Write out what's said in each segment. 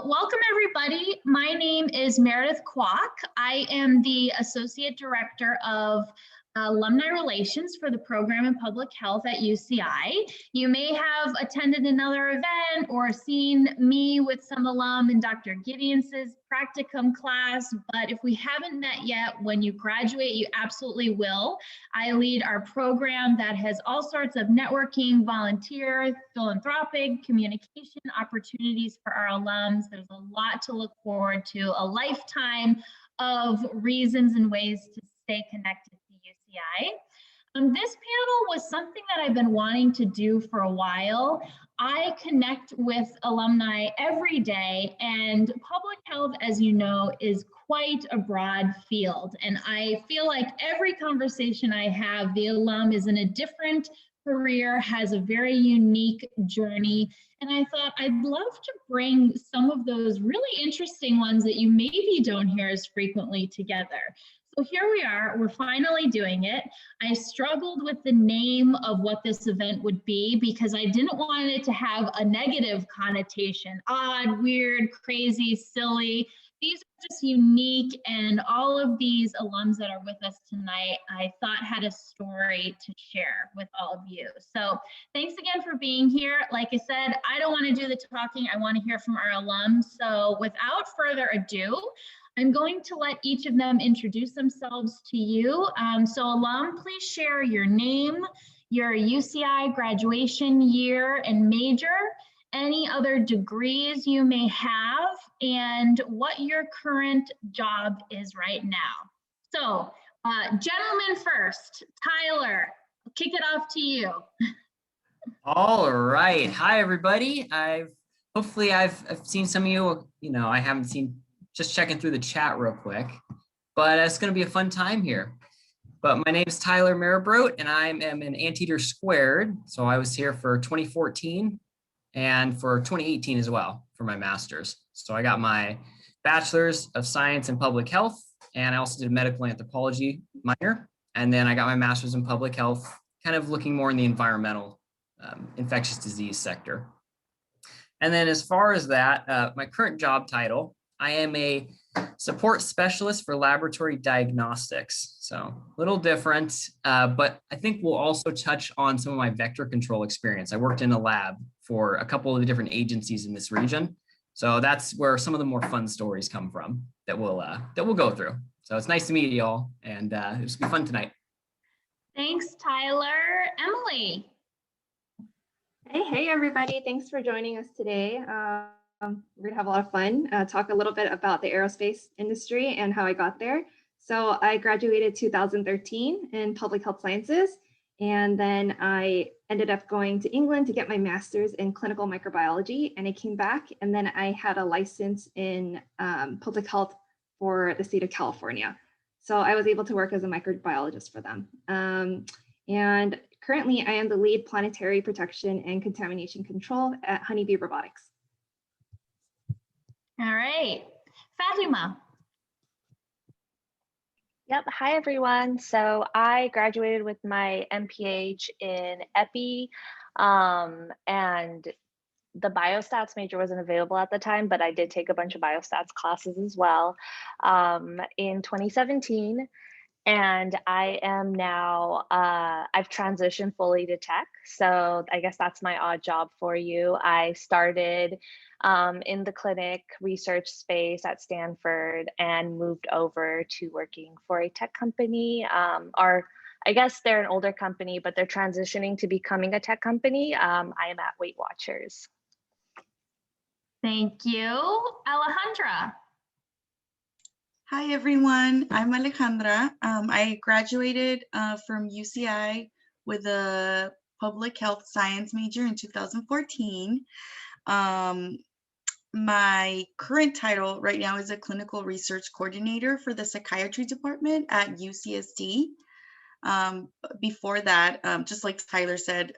Welcome, everybody. My name is Meredith Kwok. I am the Associate Director of Alumni Relations for the Program in Public Health at UCI. You may have attended another event or seen me with some alum in Dr. Gideons's practicum class, but if we haven't met yet, when you graduate, you absolutely will. I lead our program that has all sorts of networking, volunteer, philanthropic, communication opportunities for our alums. There's a lot to look forward to, a lifetime of reasons and ways to stay connected to UCI. This panel was something that I've been wanting to do for a while. I connect with alumni every day, and public health, as you know, is quite a broad field. And I feel like every conversation I have, the alum is in a different career, has a very unique journey. And I thought I'd love to bring some of those really interesting ones that you maybe don't hear as frequently together. So here we are, we're finally doing it. I struggled with the name of what this event would be because I didn't want it to have a negative connotation, odd, weird, crazy, silly. These are just unique, and all of these alums that are with us tonight, I thought had a story to share with all of you. So thanks again for being here. Like I said, I don't want to do the talking, I want to hear from our alums. So without further ado, I'm going to let each of them introduce themselves to you. So alum, please share your name, your UCI graduation year and major, any other degrees you may have, and what your current job is right now. So gentlemen first, Tyler, I'll kick it off to you. All right. Hi, everybody. Hopefully I've seen some of you, I haven't seen, just checking through the chat real quick, but it's going to be a fun time here. But my name is Tyler Maribrote, and I am an Anteater Squared. So I was here for 2014 and for 2018 as well for my master's. So I got my bachelor's of science in public health, and I also did a medical anthropology minor. And then I got my master's in public health, kind of looking more in the environmental infectious disease sector. And then as far as that, my current job title, I am a support specialist for laboratory diagnostics. So a little different, but I think we'll also touch on some of my vector control experience. I worked in a lab for a couple of the different agencies in this region. So that's where some of the more fun stories come from that we'll go through. So it's nice to meet you all, and it was fun tonight. Thanks, Tyler. Emily. Hey, everybody. Thanks for joining us today. We're going to have a lot of fun, talk a little bit about the aerospace industry and how I got there. So I graduated 2013 in public health sciences, and then I ended up going to England to get my master's in clinical microbiology, and I came back, and then I had a license in public health for the state of California. So I was able to work as a microbiologist for them. And currently I am the lead planetary protection and contamination control at Honeybee Robotics. All right, Fatima. Yep. Hi, everyone. So I graduated with my MPH in EPI, and the biostats major wasn't available at the time, but I did take a bunch of biostats classes as well in 2017. And I am now, I've transitioned fully to tech. So I guess that's my odd job for you. I started in the clinic research space at Stanford and moved over to working for a tech company. Or I guess they're an older company, but they're transitioning to becoming a tech company. I am at Weight Watchers. Thank you. Alejandra. Hi, everyone. I'm Alejandra. I graduated from UCI with a public health science major in 2014. My current title right now is a clinical research coordinator for the psychiatry department at UCSD. Before that, just like Tyler said,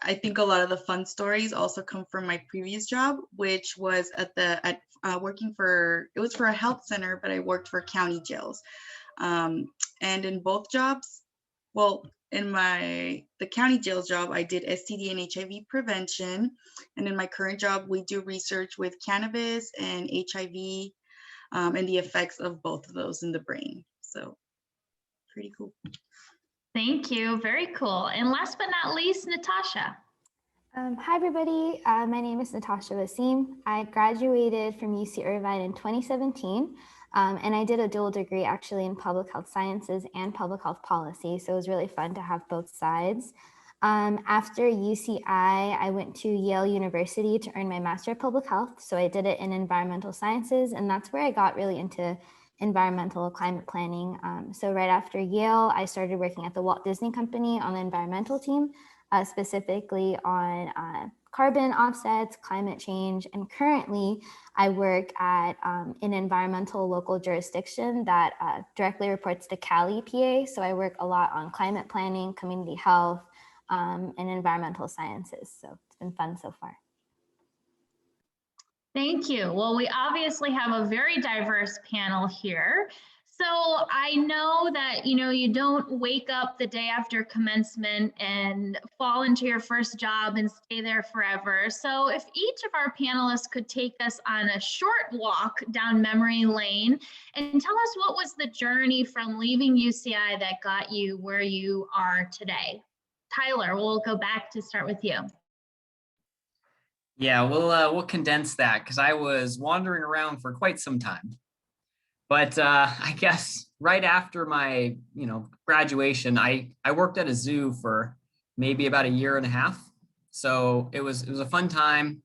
I think a lot of the fun stories also come from my previous job, which was working for, it was for a health center, but I worked for county jails. And in both jobs, well, in the county jail job, I did STD and HIV prevention. And in my current job, we do research with cannabis and HIV and the effects of both of those in the brain. So pretty cool. Thank you. Very cool. And last but not least, Natasha. Hi, everybody. My name is Natasha Wasim. I graduated from UC Irvine in 2017, and I did a dual degree actually in public health sciences and public health policy. So it was really fun to have both sides. After UCI, I went to Yale University to earn my Master of Public Health. So I did it in environmental sciences, and that's where I got really into environmental climate planning. So right after Yale, I started working at the Walt Disney Company on the environmental team, specifically on carbon offsets, climate change, and currently I work at an environmental local jurisdiction that directly reports to Cali, PA. So I work a lot on climate planning, community health, and environmental sciences. So it's been fun so far. Thank you. Well, we obviously have a very diverse panel here. So I know that, you don't wake up the day after commencement and fall into your first job and stay there forever. So if each of our panelists could take us on a short walk down memory lane and tell us what was the journey from leaving UCI that got you where you are today. Tyler, we'll go back to start with you. Yeah, we'll condense that because I was wandering around for quite some time. But I guess right after my graduation, I worked at a zoo for maybe about a year and a half. So it was a fun time,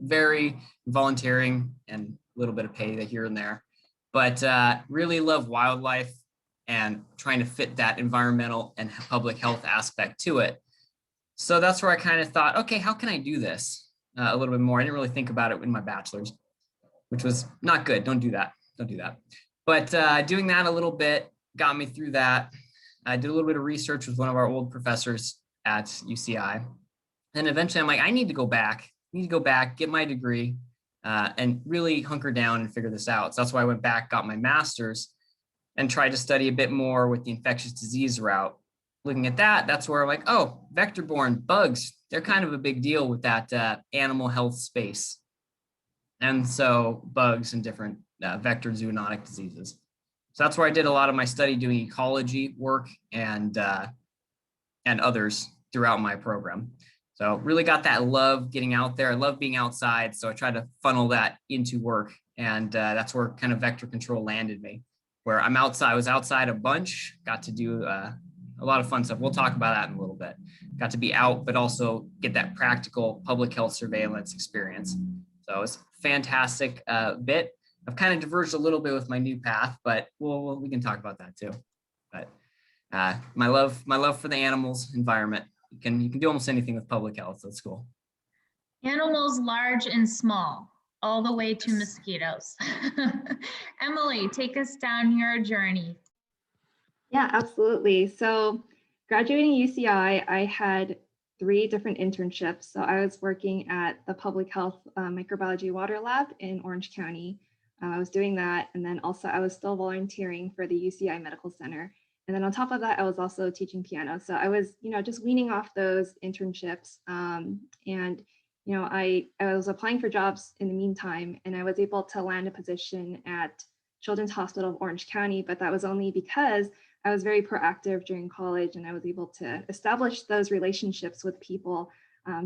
very volunteering and a little bit of pay here and there. But really love wildlife and trying to fit that environmental and public health aspect to it. So that's where I kind of thought, okay, how can I do this a little bit more? I didn't really think about it in my bachelor's, which was not good. Don't do that. Don't do that. But doing that a little bit got me through that. I did a little bit of research with one of our old professors at UCI. And eventually I'm like, I need to go back, get my degree and really hunker down and figure this out. So that's why I went back, got my master's and tried to study a bit more with the infectious disease route. Looking at that, that's where I'm like, oh, vector-borne bugs, they're kind of a big deal with that animal health space. And so bugs and different vector zoonotic diseases. So that's where I did a lot of my study doing ecology work and others throughout my program. So really got that love getting out there. I love being outside. So I tried to funnel that into work. And that's where kind of vector control landed me, where I'm outside. I was outside a bunch, got to do a lot of fun stuff. We'll talk about that in a little bit. Got to be out, but also get that practical public health surveillance experience. So it's fantastic bit. I've kind of diverged a little bit with my new path, but we can talk about that too. But my love for the animals environment. You can do almost anything with public health. So it's cool. Animals large and small, all the way to mosquitoes. Emily, take us down your journey. Yeah, absolutely. So graduating UCI, I had 3 different internships. So I was working at the public health microbiology water lab in Orange County. I was doing that. And then also I was still volunteering for the UCI Medical Center. And then on top of that, I was also teaching piano. So I was, just weaning off those internships. And I was applying for jobs in the meantime, and I was able to land a position at Children's Hospital of Orange County, but that was only because I was very proactive during college and I was able to establish those relationships with people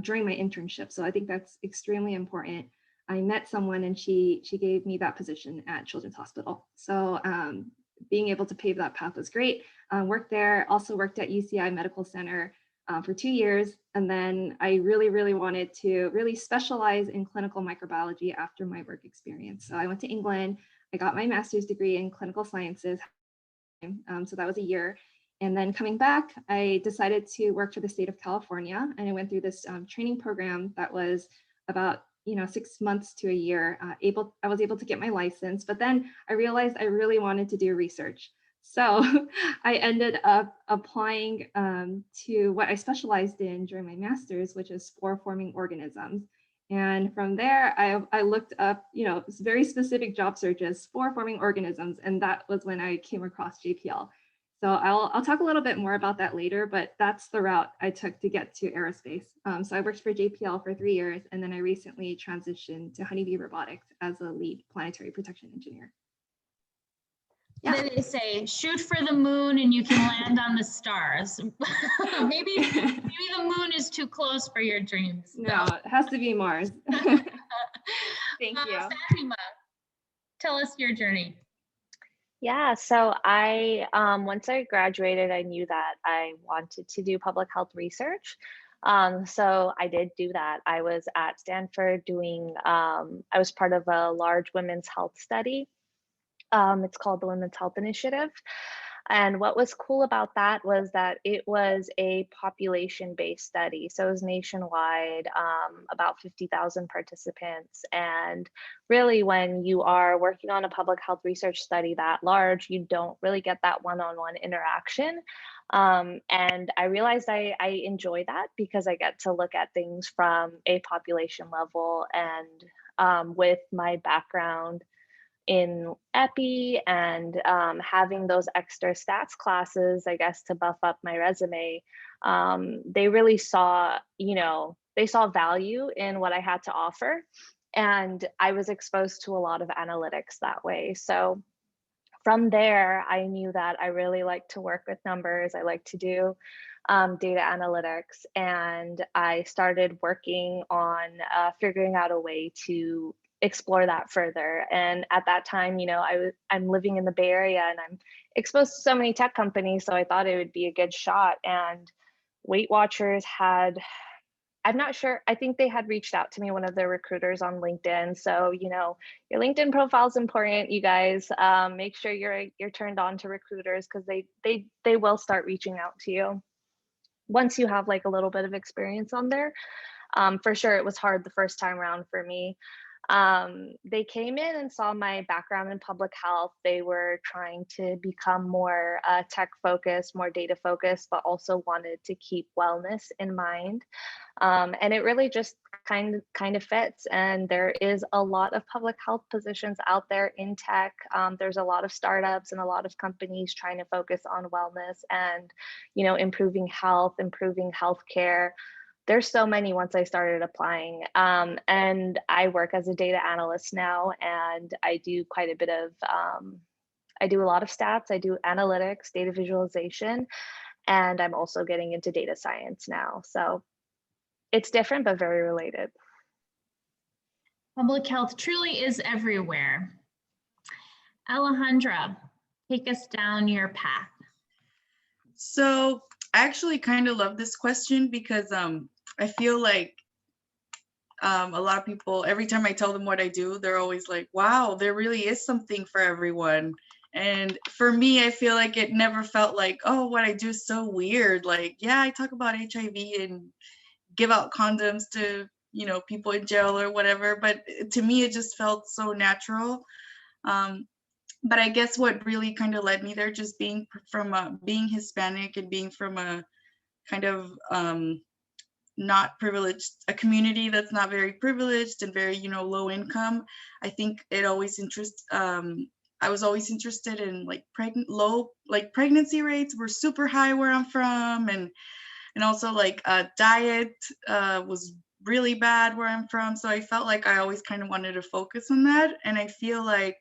during my internship. So I think that's extremely important. I met someone and she gave me that position at Children's Hospital. So being able to pave that path was great. Worked there, also worked at UCI Medical Center for 2 years. And then I really wanted to really specialize in clinical microbiology after my work experience. So I went to England, I got my master's degree in clinical sciences. So that was a year. And then coming back, I decided to work for the state of California. And I went through this training program that was about 6 months to a year. I was able to get my license, but then I realized I really wanted to do research. So I ended up applying to what I specialized in during my master's, which is spore-forming organisms. And from there, I looked up, very specific job searches, spore-forming organisms, and that was when I came across JPL. So I'll talk a little bit more about that later, but that's the route I took to get to aerospace. So I worked for JPL for 3 years, and then I recently transitioned to Honeybee Robotics as a lead planetary protection engineer. Then they say, shoot for the moon and you can land on the stars. maybe the moon is too close for your dreams. No, it has to be Mars. Thank you. Fatima, tell us your journey. Yeah, so I once I graduated, I knew that I wanted to do public health research. So I did do that. I was at Stanford doing, I was part of a large women's health study. It's called the Women's Health Initiative. And what was cool about that was that it was a population-based study. So it was nationwide, about 50,000 participants. And really, when you are working on a public health research study that large, you don't really get that one-on-one interaction. And I realized I enjoy that because I get to look at things from a population level. And with my background in epi and having those extra stats classes, I guess, to buff up my resume, they really saw, they saw value in what I had to offer. And I was exposed to a lot of analytics that way. So from there, I knew that I really like to work with numbers. I like to do data analytics. And I started working on figuring out a way to explore that further. And at that time, I'm living in the Bay Area and I'm exposed to so many tech companies. So I thought it would be a good shot. And Weight Watchers had, I'm not sure, I think they had reached out to me, one of their recruiters on LinkedIn. So, your LinkedIn profile is important, you guys. Make sure you're turned on to recruiters because they will start reaching out to you once you have like a little bit of experience on there. For sure, it was hard the first time around for me. They came in and saw my background in public health. They were trying to become more tech focused, more data focused, but also wanted to keep wellness in mind. And it really just kind of fits. And there is a lot of public health positions out there in tech. There's a lot of startups and a lot of companies trying to focus on wellness and, improving health, improving healthcare. There's so many once I started applying. And I work as a data analyst now, and I do quite a bit of, I do a lot of stats, I do analytics, data visualization, and I'm also getting into data science now. So it's different, but very related. Public health truly is everywhere. Alejandra, take us down your path. So I actually kind of love this question because I feel like a lot of people, every time I tell them what I do, they're always like, wow, there really is something for everyone. And for me, I feel like it never felt like, oh, what I do is so weird. Like, yeah, I talk about HIV and give out condoms to, people in jail or whatever. But to me, it just felt so natural. But I guess what really kind of led me there, just being from being Hispanic and being from a kind of not privileged, a community that's not very privileged and very, low income. I think it always I was always interested in like pregnancy rates were super high where I'm from, and also like diet was really bad where I'm from. So I felt like I always kind of wanted to focus on that. And I feel like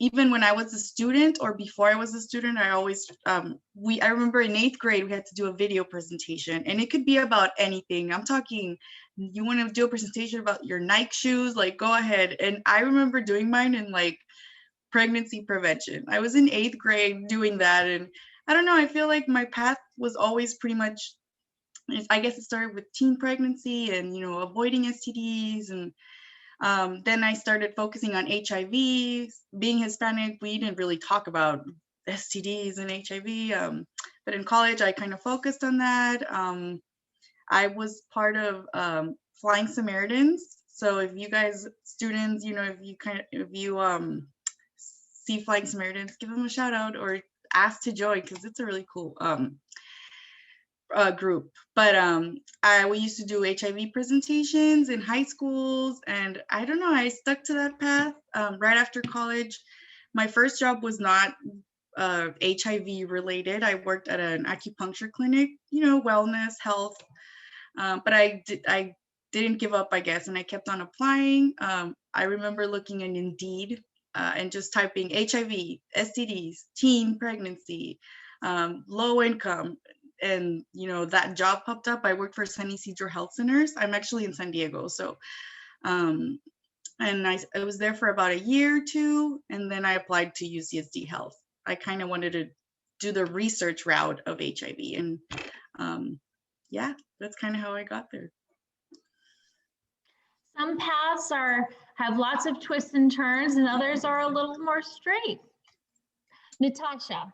even when I was a student or before I was a student, I always, I remember in 8th grade, we had to do a video presentation, and it could be about anything. I'm talking, you want to do a presentation about your Nike shoes, like go ahead. And I remember doing mine in like pregnancy prevention. I was in 8th grade doing that. And I don't know, I feel like my path was always pretty much, I guess it started with teen pregnancy and, avoiding STDs. And then I started focusing on HIV. Being Hispanic, we didn't really talk about STDs and HIV. But in college, I kind of focused on that. I was part of Flying Samaritans. So if you guys, students, if you see Flying Samaritans, give them a shout out or ask to join because it's a really cool group. But we used to do HIV presentations in high schools, and I don't know, I stuck to that path. Right after college, my first job was not HIV related. I worked at an acupuncture clinic, you know, wellness, health. But I didn't give up, I guess, and I kept on applying. I remember looking in Indeed and just typing HIV, STDs, teen pregnancy, low income, and you know that job popped up. I worked for Sunny Cedar Health Centers. I'm actually in San Diego, so and I was there for about a year or two, and then I applied to UCSD Health. I kind of wanted to do the research route of HIV, and yeah, that's kind of how I got there. Some paths have lots of twists and turns, and others are a little more straight. Natasha.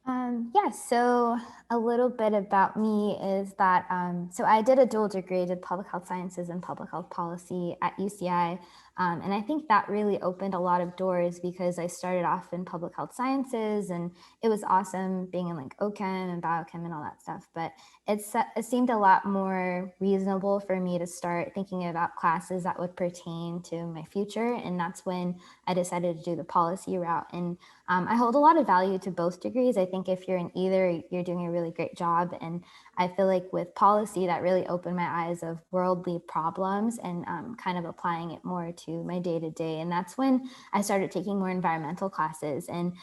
Yeah, so a little bit about me is that, so I did a dual degree, I did public health sciences and public health policy at UCI. And I think that really opened a lot of doors because I started off in public health sciences and it was awesome being in like OChem and biochem and all that stuff. But it seemed a lot more reasonable for me to start thinking about classes that would pertain to my future. And that's when I decided to do the policy route. And I hold a lot of value to both degrees. I think if you're in either, you're doing a really great job. And I feel like with policy, that really opened my eyes of worldly problems and kind of applying it more to my day-to-day. And that's when I started taking more environmental classes. And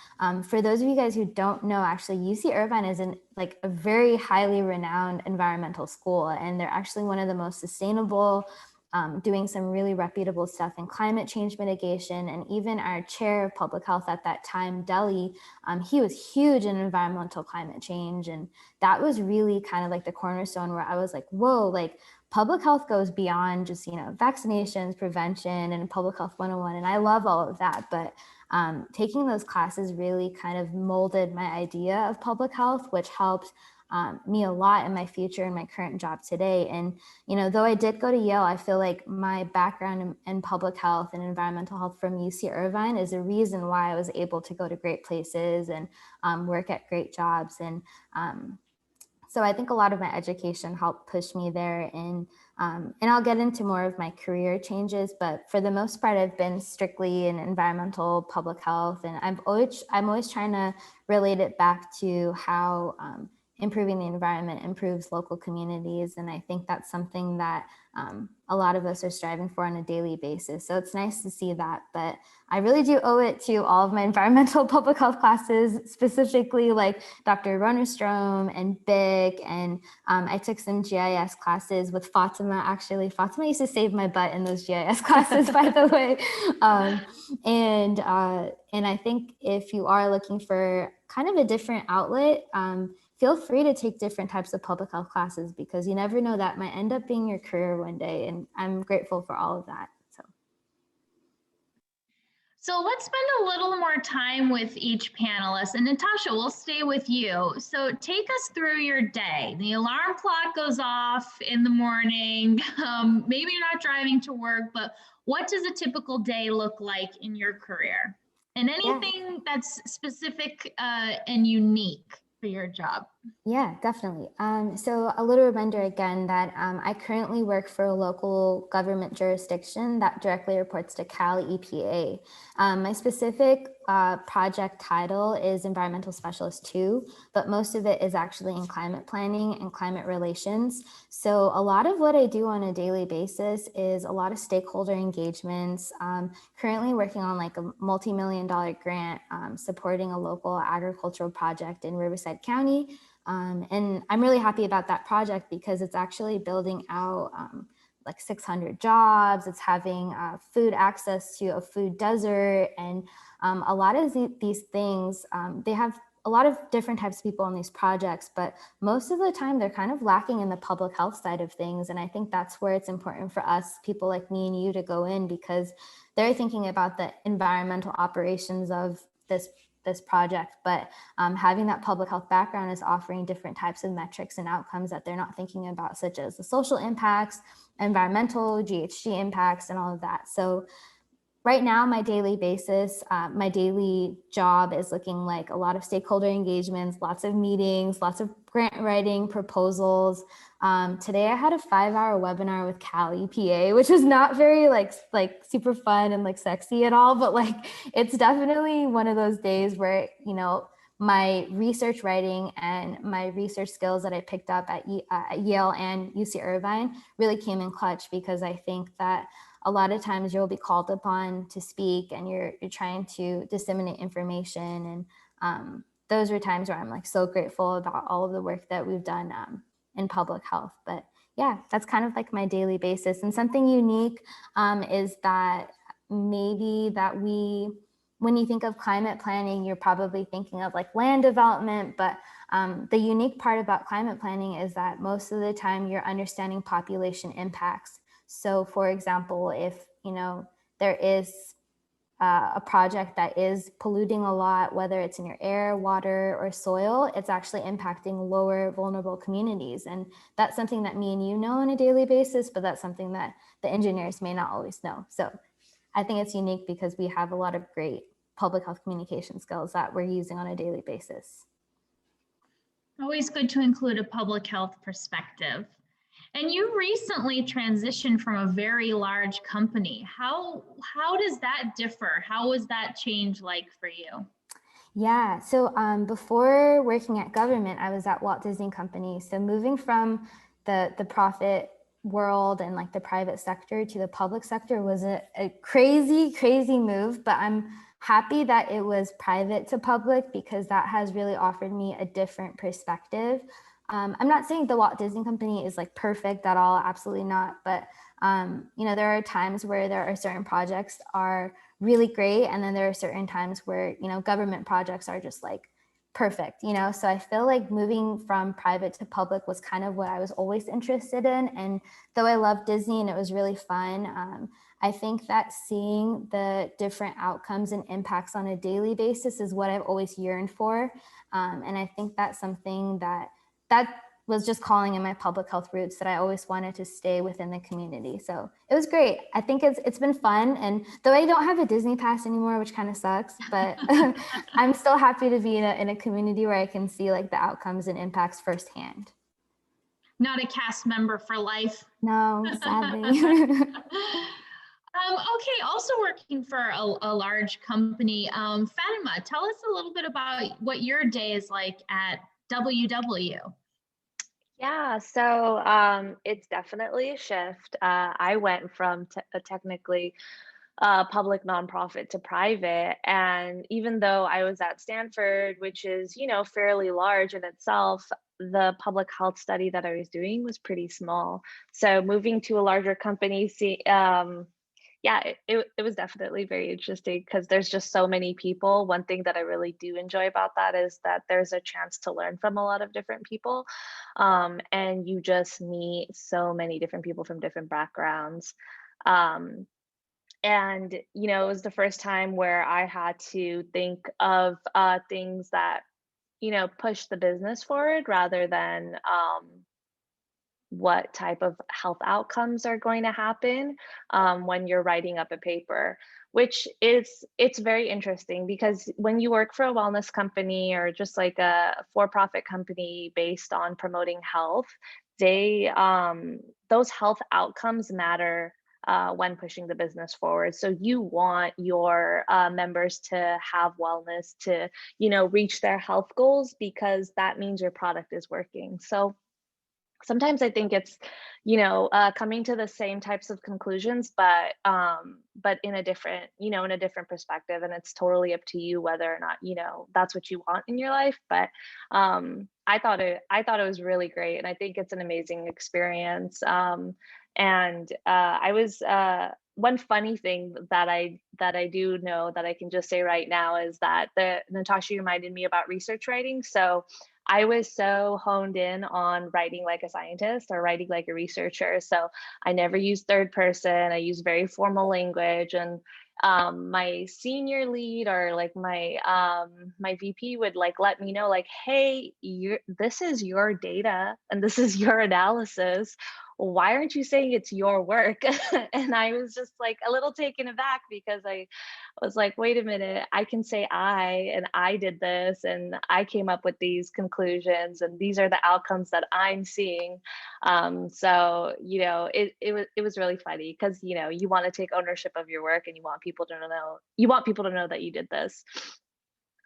for those of you guys who don't know, actually, UC Irvine is like a very highly renowned environmental school. And they're actually one of the most sustainable, doing some really reputable stuff in climate change mitigation. And even our chair of public health at that time, Delhi, he was huge in environmental climate change. And that was really kind of like the cornerstone where I was like, whoa, like public health goes beyond just, you know, vaccinations, prevention, and public health 101. And I love all of that. But taking those classes really kind of molded my idea of public health, which helped me a lot in my future and my current job today. And, you know, though I did go to Yale, I feel like my background in public health and environmental health from UC Irvine is the reason why I was able to go to great places and work at great jobs. And so I think a lot of my education helped push me there. And I'll get into more of my career changes, but for the most part, I've been strictly in environmental public health. And I'm always trying to relate it back to how improving the environment improves local communities. And I think that's something that a lot of us are striving for on a daily basis. So it's nice to see that. But I really do owe it to all of my environmental public health classes, specifically like Dr. Ronerstrom and Bick. And I took some GIS classes with Fatima, actually. Fatima used to save my butt in those GIS classes, by the way. And I think if you are looking for kind of a different outlet, feel free to take different types of public health classes because you never know, that might end up being your career one day. And I'm grateful for all of that. So let's spend a little more time with each panelist. And Natasha, we'll stay with you. So take us through your day. The alarm clock goes off in the morning. Maybe you're not driving to work, but what does a typical day look like in your career? And anything that's specific and unique for your job? Yeah, definitely. So a little reminder again that I currently work for a local government jurisdiction that directly reports to Cal EPA. My specific project title is Environmental Specialist 2, but most of it is actually in climate planning and climate relations. So a lot of what I do on a daily basis is a lot of stakeholder engagements. Currently working on like a multi-million-dollar grant supporting a local agricultural project in Riverside County. And I'm really happy about that project because it's actually building out like 600 jobs. It's having food access to a food desert. And a lot of these things, they have a lot of different types of people on these projects, but most of the time they're kind of lacking in the public health side of things. And I think that's where it's important for us, people like me and you, to go in because they're thinking about the environmental operations of this project, but having that public health background is offering different types of metrics and outcomes that they're not thinking about, such as the social impacts, environmental, GHG impacts, and all of that. So right now, my daily basis, my daily job is looking like a lot of stakeholder engagements, lots of meetings, lots of grant writing, proposals. Today I had a 5-hour webinar with Cal EPA, which was not very like super fun and like sexy at all, but like it's definitely one of those days where, you know, my research writing and my research skills that I picked up at Yale and UC Irvine really came in clutch, because I think that a lot of times you'll be called upon to speak and you're trying to disseminate information. And those are times where I'm like so grateful about all of the work that we've done in public health. But yeah, that's kind of like my daily basis. And something unique is that maybe that when you think of climate planning, you're probably thinking of like land development, but the unique part about climate planning is that most of the time you're understanding population impacts. So for example, if, you know, there is a project that is polluting a lot, whether it's in your air, water, or soil, it's actually impacting lower vulnerable communities. And that's something that me and you know on a daily basis, but that's something that the engineers may not always know. So I think it's unique because we have a lot of great public health communication skills that we're using on a daily basis. Always good to include a public health perspective. And you recently transitioned from a very large company. How does that differ? How was that change like for you? Yeah, so before working at government, I was at Walt Disney Company. So moving from the profit world and like the private sector to the public sector was a crazy move, but I'm happy that it was private to public, because that has really offered me a different perspective. I'm not saying the Walt Disney Company is like perfect at all, absolutely not. But, you know, there are times where there are certain projects are really great. And then there are certain times where, you know, government projects are just like perfect, you know? So I feel like moving from private to public was kind of what I was always interested in. And though I love Disney and it was really fun, I think that seeing the different outcomes and impacts on a daily basis is what I've always yearned for. And I think that's something that was just calling in my public health roots, that I always wanted to stay within the community. So it was great. I think it's been fun. And though I don't have a Disney pass anymore, which kind of sucks, but I'm still happy to be in a community where I can see like the outcomes and impacts firsthand. Not a cast member for life. No, sadly. Okay, also working for a large company. Fatima, tell us a little bit about what your day is like at WW. Yeah, so it's definitely a shift. I went from a technically public nonprofit to private, and even though I was at Stanford, which is, you know, fairly large in itself, the public health study that I was doing was pretty small. So moving to a larger company, yeah, it was definitely very interesting because there's just so many people. One thing that I really do enjoy about that is that there's a chance to learn from a lot of different people. And you just meet so many different people from different backgrounds. Um, and, you know, it was the first time where I had to think of things that, you know, push the business forward rather than what type of health outcomes are going to happen when you're writing up a paper, which is, it's very interesting because when you work for a wellness company or just like a for-profit company based on promoting health, they those health outcomes matter when pushing the business forward. So you want your members to have wellness, to, you know, reach their health goals, because that means your product is working. So sometimes I think it's, you know, coming to the same types of conclusions, but in a different, you know, in a different perspective. And it's totally up to you whether or not, you know, that's what you want in your life. But I thought it was really great, and I think it's an amazing experience. And I was one funny thing that I do know that I can just say right now is that Natasha reminded me about research writing. So I was so honed in on writing like a scientist or writing like a researcher. So I never used third person. I used very formal language, and my senior lead or like my my VP would like let me know like, hey, this is your data and this is your analysis. why aren't you saying it's your work? And I was just like a little taken aback because I was like, wait a minute, I can say and I did this and I came up with these conclusions and these are the outcomes that I'm seeing. So, you know, it was really funny because, you know, you want to take ownership of your work and you want people to know that you did this.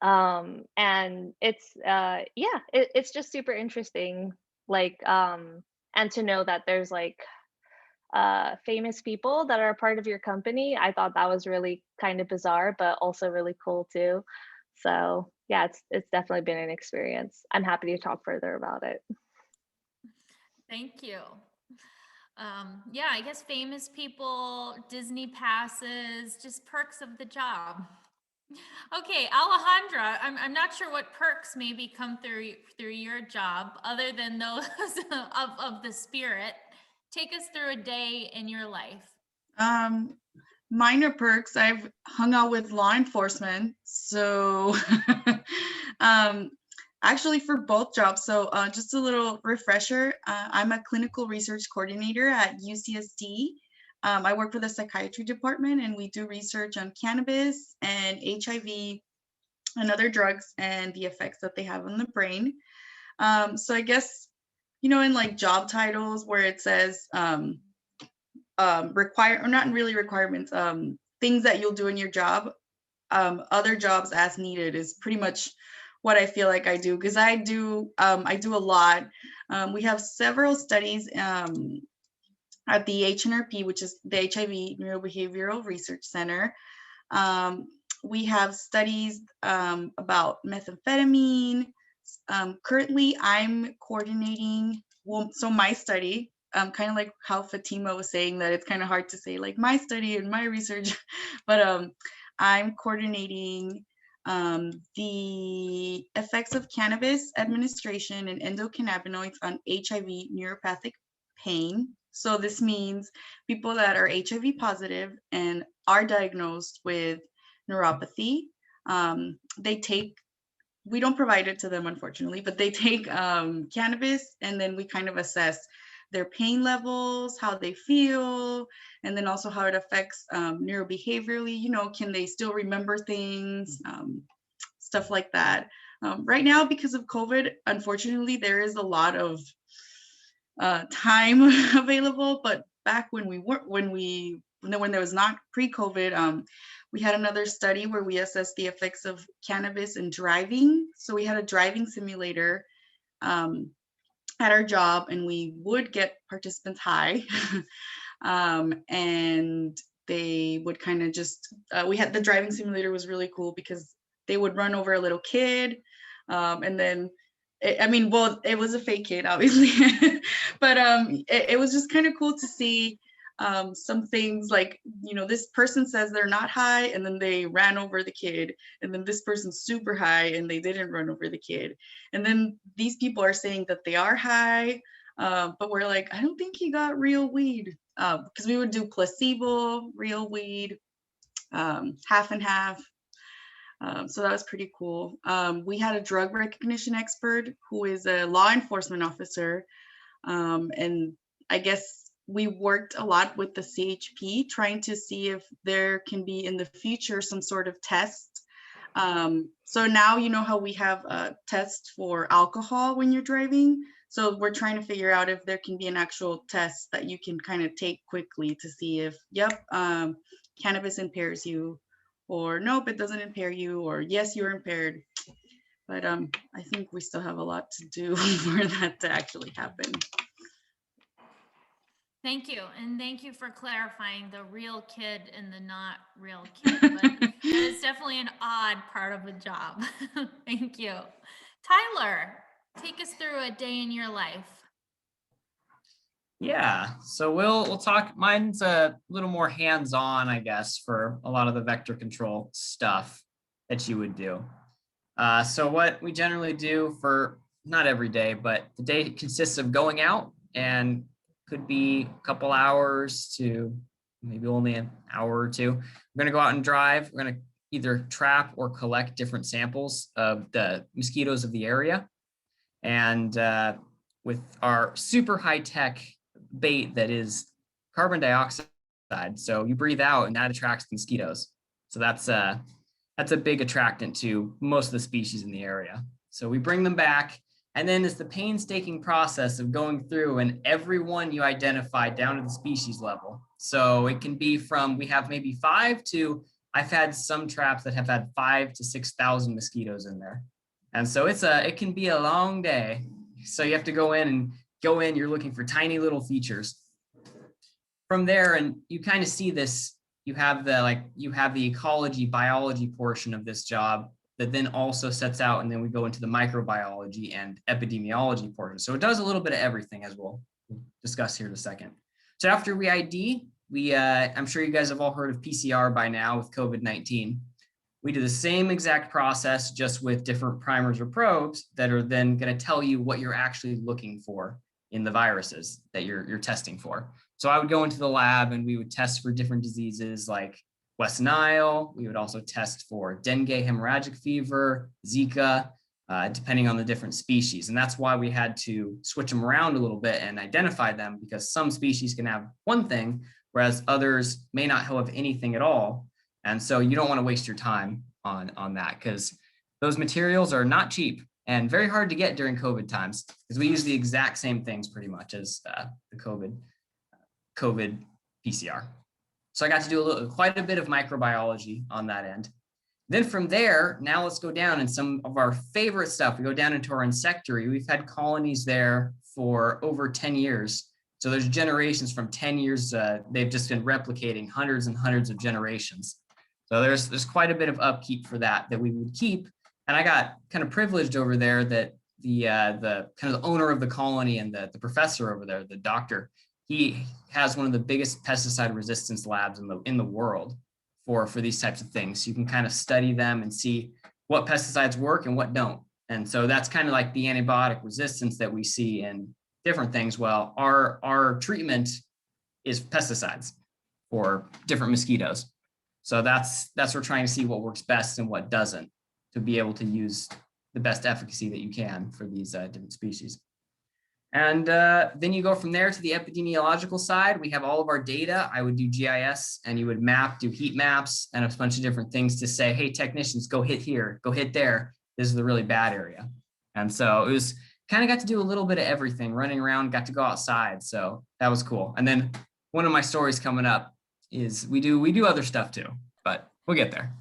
And it's yeah, it's just super interesting, like and to know that there's like famous people that are a part of your company. I thought that was really kind of bizarre, but also really cool too. So yeah, it's definitely been an experience. I'm happy to talk further about it. Thank you. Yeah, I guess famous people, Disney passes, just perks of the job. Okay, Alejandra, I'm not sure what perks maybe come through your job other than those of the spirit. Take us through a day in your life. Minor perks, I've hung out with law enforcement. So actually for both jobs. So just a little refresher, I'm a clinical research coordinator at UCSD. I work for the psychiatry department and we do research on cannabis and HIV and other drugs and the effects that they have on the brain. So I guess, you know, in like job titles where it says require, or not really requirements, things that you'll do in your job, other jobs as needed is pretty much what I feel like I do, because I do a lot. We have several studies at the HNRP, which is the HIV Neurobehavioral Research Center. We have studies about methamphetamine. Currently, I'm coordinating, well, so my study, kind of like how Fatima was saying that it's kind of hard to say like my study and my research, but I'm coordinating the effects of cannabis administration and endocannabinoids on HIV neuropathic pain. So this means people that are HIV positive and are diagnosed with neuropathy, they take, we don't provide it to them unfortunately, but they take cannabis and then we kind of assess their pain levels, how they feel, and then also how it affects neurobehaviorally, you know, can they still remember things, stuff like that. Right now, because of COVID, unfortunately, there is a lot of time available, but back when there was not pre-COVID, we had another study where we assessed the effects of cannabis in driving. So we had a driving simulator at our job and we would get participants high and they would kind of just, we had the driving simulator was really cool because they would run over a little kid and then it was a fake kid, obviously, but it was just kind of cool to see some things like, you know, this person says they're not high and then they ran over the kid, and then this person's super high and they didn't run over the kid, and then these people are saying that they are high, but we're like, I don't think he got real weed, because we would do placebo, real weed, half and half. So that was pretty cool. We had a drug recognition expert who is a law enforcement officer. And I guess we worked a lot with the CHP trying to see if there can be in the future some sort of test. So now you know how we have a test for alcohol when you're driving. So we're trying to figure out if there can be an actual test that you can kind of take quickly to see if, yep, cannabis impairs you, or nope, it doesn't impair you, or yes, you're impaired. But I think we still have a lot to do for that to actually happen. Thank you. And thank you for clarifying the real kid and the not real kid. But that is definitely an odd part of the job. Thank you. Tyler, take us through a day in your life. Yeah, so we'll talk. Mine's a little more hands-on, I guess, for a lot of the vector control stuff that you would do. So what we generally do for not every day, but the day consists of going out, and could be a couple hours to maybe only an hour or two. We're going to go out and drive. We're going to either trap or collect different samples of the mosquitoes of the area. And with our super high tech bait that is carbon dioxide. So you breathe out and that attracts mosquitoes. So that's a big attractant to most of the species in the area. So we bring them back, and then it's the painstaking process of going through and every one you identify down to the species level. So it can be from, we have maybe 5 to, I've had some traps that have had 5,000 to 6,000 mosquitoes in there. And so it can be a long day. So you have to go in, you're looking for tiny little features. From there, and you kind of see this, you have the ecology, biology portion of this job that then also sets out, and then we go into the microbiology and epidemiology portion. So it does a little bit of everything, as we'll discuss here in a second. So after we ID, I'm sure you guys have all heard of PCR by now with COVID-19. We do the same exact process, just with different primers or probes that are then going to tell you what you're actually looking for in the viruses that you're testing for. So I would go into the lab and we would test for different diseases like West Nile. We would also test for dengue, hemorrhagic fever, Zika, depending on the different species. And that's why we had to switch them around a little bit and identify them, because some species can have one thing, whereas others may not have anything at all. And so you don't want to waste your time on that, because those materials are not cheap and very hard to get during COVID times, because we use the exact same things pretty much as the COVID PCR. So I got to do quite a bit of microbiology on that end. Then from there, now let's go down in some of our favorite stuff. We go down into our insectary. We've had colonies there for over 10 years. So there's generations from 10 years, they've just been replicating hundreds and hundreds of generations. So there's quite a bit of upkeep for that we would keep. And I got kind of privileged over there that the kind of the owner of the colony and the professor over there, the doctor, he has one of the biggest pesticide resistance labs in the world for these types of things. So you can kind of study them and see what pesticides work and what don't. And so that's kind of like the antibiotic resistance that we see in different things. Well, our treatment is pesticides for different mosquitoes. So that's we're trying to see what works best and what doesn't, to be able to use the best efficacy that you can for these different species. And then you go from there to the epidemiological side. We have all of our data. I would do GIS, and you would do heat maps and a bunch of different things to say, hey, technicians, go hit here, go hit there. This is the really bad area. And so it was kind of got to do a little bit of everything, running around, got to go outside. So that was cool. And then one of my stories coming up is we do other stuff too, but we'll get there.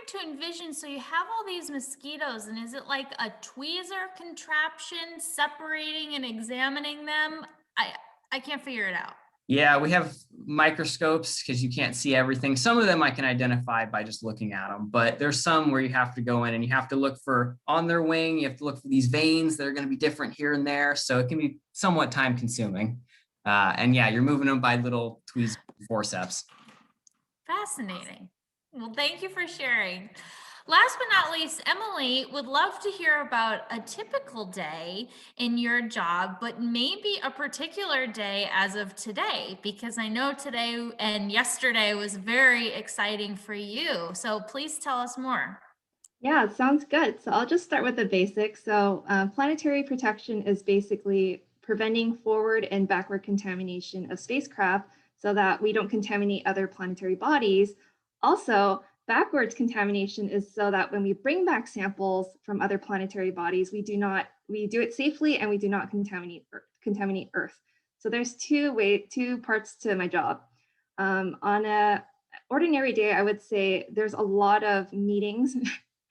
To envision, so you have all these mosquitoes, and is it like a tweezer contraption separating and examining them? I can't figure it out. Yeah, we have microscopes because you can't see everything. Some of them I can identify by just looking at them, but there's some where you have to go in and you have to look for on their wing. You have to look for these veins that are going to be different here and there. So it can be somewhat time consuming. And yeah, you're moving them by little tweezers and forceps. Fascinating. Well, thank you for sharing. Last but not least, Emily would love to hear about a typical day in your job, but maybe a particular day as of today, because I know today and yesterday was very exciting for you. So please tell us more. Yeah, it sounds good. So I'll just start with the basics. So planetary protection is basically preventing forward and backward contamination of spacecraft so that we don't contaminate other planetary bodies. Also, backwards contamination is so that when we bring back samples from other planetary bodies, we do it safely and we do not contaminate Earth. So there's two parts to my job. On an ordinary day, I would say there's a lot of meetings.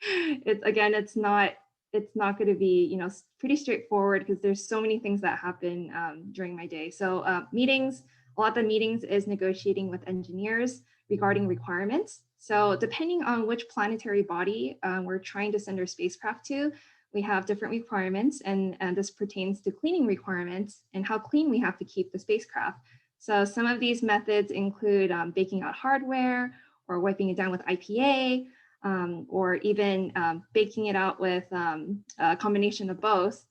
It's not going to be pretty straightforward because there's so many things that happen during my day. So meetings, a lot of the meetings is negotiating with engineers regarding requirements. So depending on which planetary body we're trying to send our spacecraft to, we have different requirements, and this pertains to cleaning requirements and how clean we have to keep the spacecraft. So some of these methods include baking out hardware or wiping it down with IPA, or even baking it out with a combination of both.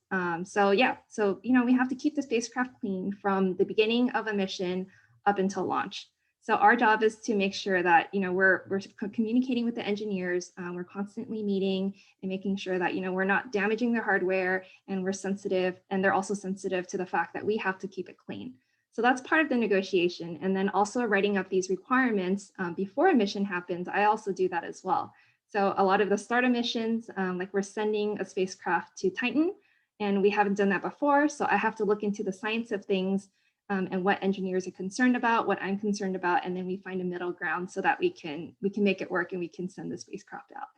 So we have to keep the spacecraft clean from the beginning of a mission up until launch. So our job is to make sure that we're communicating with the engineers, we're constantly meeting and making sure that we're not damaging their hardware, and we're sensitive, and they're also sensitive to the fact that we have to keep it clean. So that's part of the negotiation. And then also writing up these requirements before a mission happens, I also do that as well. So a lot of the startup missions, like we're sending a spacecraft to Titan, and we haven't done that before. So I have to look into the science of things and what engineers are concerned about, what I'm concerned about, and then we find a middle ground so that we can make it work and we can send the spacecraft out.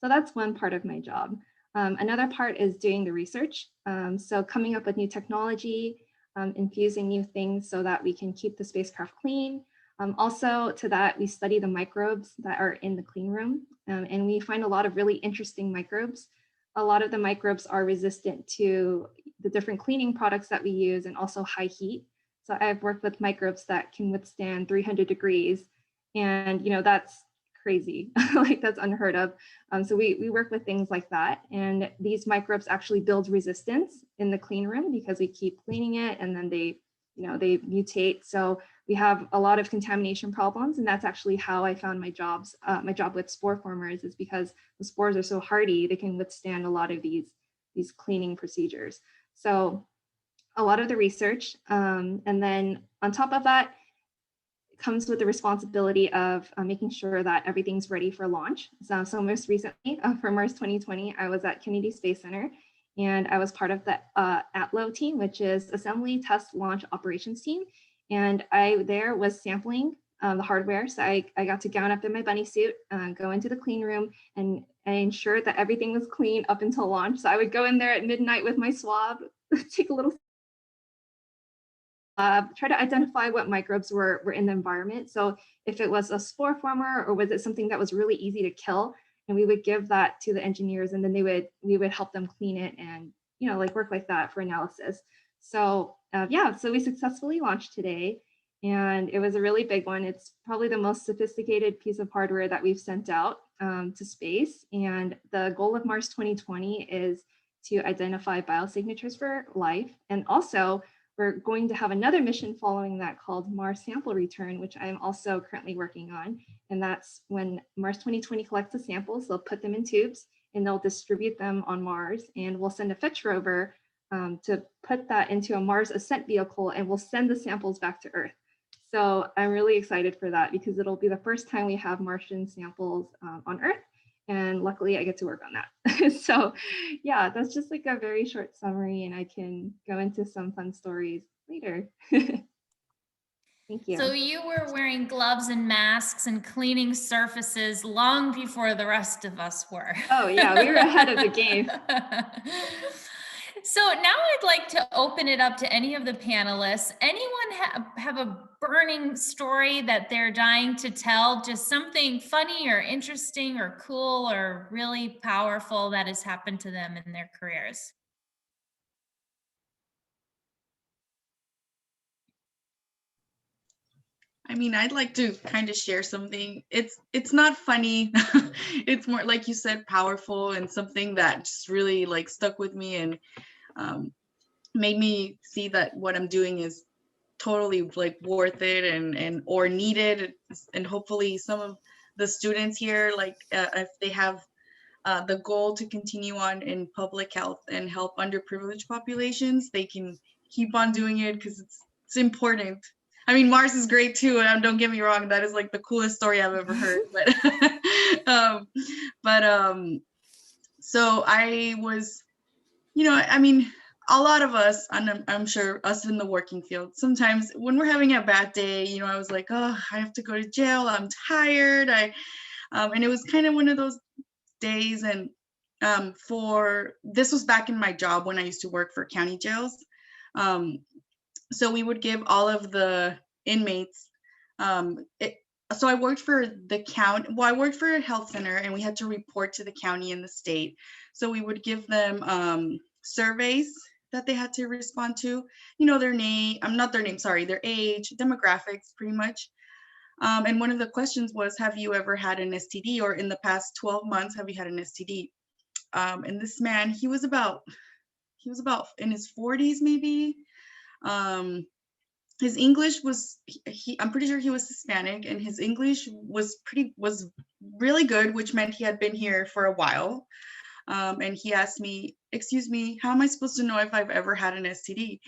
So that's one part of my job. Another part is doing the research. So coming up with new technology, infusing new things so that we can keep the spacecraft clean. Also to that, we study the microbes that are in the clean room, and we find a lot of really interesting microbes. A lot of the microbes are resistant to the different cleaning products that we use and also high heat. So I've worked with microbes that can withstand 300 degrees, and that's crazy, like that's unheard of. So we work with things like that, and these microbes actually build resistance in the clean room because we keep cleaning it, and then they mutate. So we have a lot of contamination problems, and that's actually how I found my job with spore formers, is because the spores are so hardy, they can withstand a lot of these cleaning procedures. So a lot of the research, and then on top of that, comes with the responsibility of making sure that everything's ready for launch. So most recently, for Mars 2020, I was at Kennedy Space Center, and I was part of the ATLO team, which is Assembly, Test, Launch, Operations team. And I there was sampling the hardware. So I got to gown up in my bunny suit, go into the clean room, and I ensured that everything was clean up until launch. So I would go in there at midnight with my swab, take a little try to identify what microbes were in the environment. So if it was a spore former, or was it something that was really easy to kill, and we would give that to the engineers, and then we would help them clean it and work like that for analysis. So so we successfully launched today, and it was a really big one. It's probably the most sophisticated piece of hardware that we've sent out to space. And the goal of Mars 2020 is to identify biosignatures for life, and also we're going to have another mission following that called Mars Sample Return, which I'm also currently working on. And that's when Mars 2020 collects the samples, they'll put them in tubes and they'll distribute them on Mars. And we'll send a fetch rover to put that into a Mars ascent vehicle, and we'll send the samples back to Earth. So I'm really excited for that, because it'll be the first time we have Martian samples on Earth. And luckily I get to work on that. So yeah, that's just like a very short summary, and I can go into some fun stories later. Thank you. So you were wearing gloves and masks and cleaning surfaces long before the rest of us were. Oh yeah, we were ahead of the game. So now I'd like to open it up to any of the panelists. Anyone have a burning story that they're dying to tell? Just something funny or interesting or cool or really powerful that has happened to them in their careers? I mean, I'd like to kind of share something. It's not funny. It's more, like you said, powerful, and something that just really like stuck with me and made me see that what I'm doing is totally like worth it and or needed. And hopefully some of the students here, like if they have the goal to continue on in public health and help underprivileged populations, they can keep on doing it, because it's important. I mean, Mars is great too, and don't get me wrong, that is like the coolest story I've ever heard. But so I was, I mean, a lot of us, and I'm sure us in the working field, sometimes when we're having a bad day, I was like, oh, I have to go to jail, I'm tired. And it was kind of one of those days. And this was back in my job when I used to work for county jails. So we would give all of the inmates, so I worked for the county, I worked for a health center, and we had to report to the county and the state. So we would give them surveys that they had to respond to, their name, not their name, sorry, their age, demographics, pretty much. And one of the questions was, have you ever had an STD, or in the past 12 months, have you had an STD? And this man, he was about in his 40s, maybe. His English was, I'm pretty sure he was Hispanic, and his English was really good, which meant he had been here for a while. And he asked me, excuse me, how am I supposed to know if I've ever had an STD?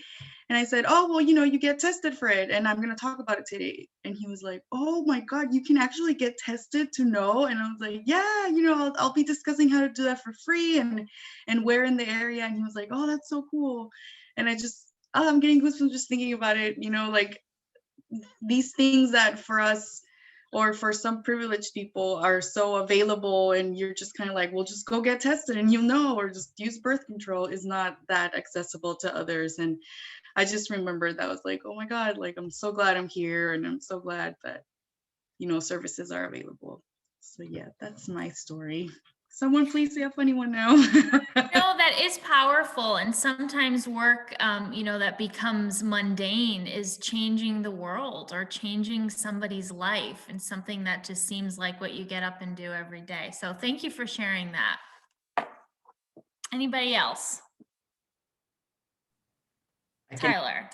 And I said, oh, well, you get tested for it, and I'm going to talk about it today. And he was like, oh my God, you can actually get tested to know? And I was like, yeah, I'll be discussing how to do that for free and where in the area. And he was like, oh, that's so cool. And I'm getting goosebumps just thinking about it, like these things that for us, or for some privileged people, are so available, and you're just kind of like, well, just go get tested and you'll know, or just use birth control, is not that accessible to others. And I just remembered that. I was like, oh my God, like, I'm so glad I'm here, and I'm so glad that, services are available. So yeah, that's my story. Someone please say a funny one now. No, that is powerful. And sometimes work, that becomes mundane is changing the world or changing somebody's life, and something that just seems like what you get up and do every day. So thank you for sharing that. Anybody else? Tyler.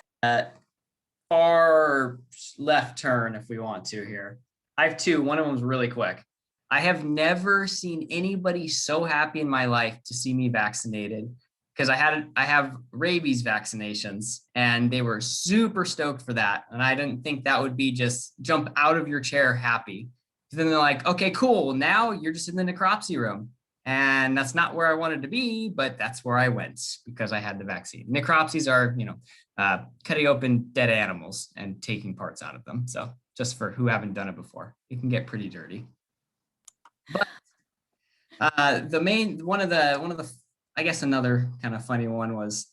Far left turn if we want to here. I have two. One of them's really quick. I have never seen anybody so happy in my life to see me vaccinated, because I have rabies vaccinations, and they were super stoked for that. And I didn't think that would be just jump out of your chair happy. Then they're like, okay, cool. Now you're just in the necropsy room. And that's not where I wanted to be, but that's where I went because I had the vaccine. Necropsies are, cutting open dead animals and taking parts out of them. So just for who haven't done it before, it can get pretty dirty. But one of the, I guess another kind of funny one was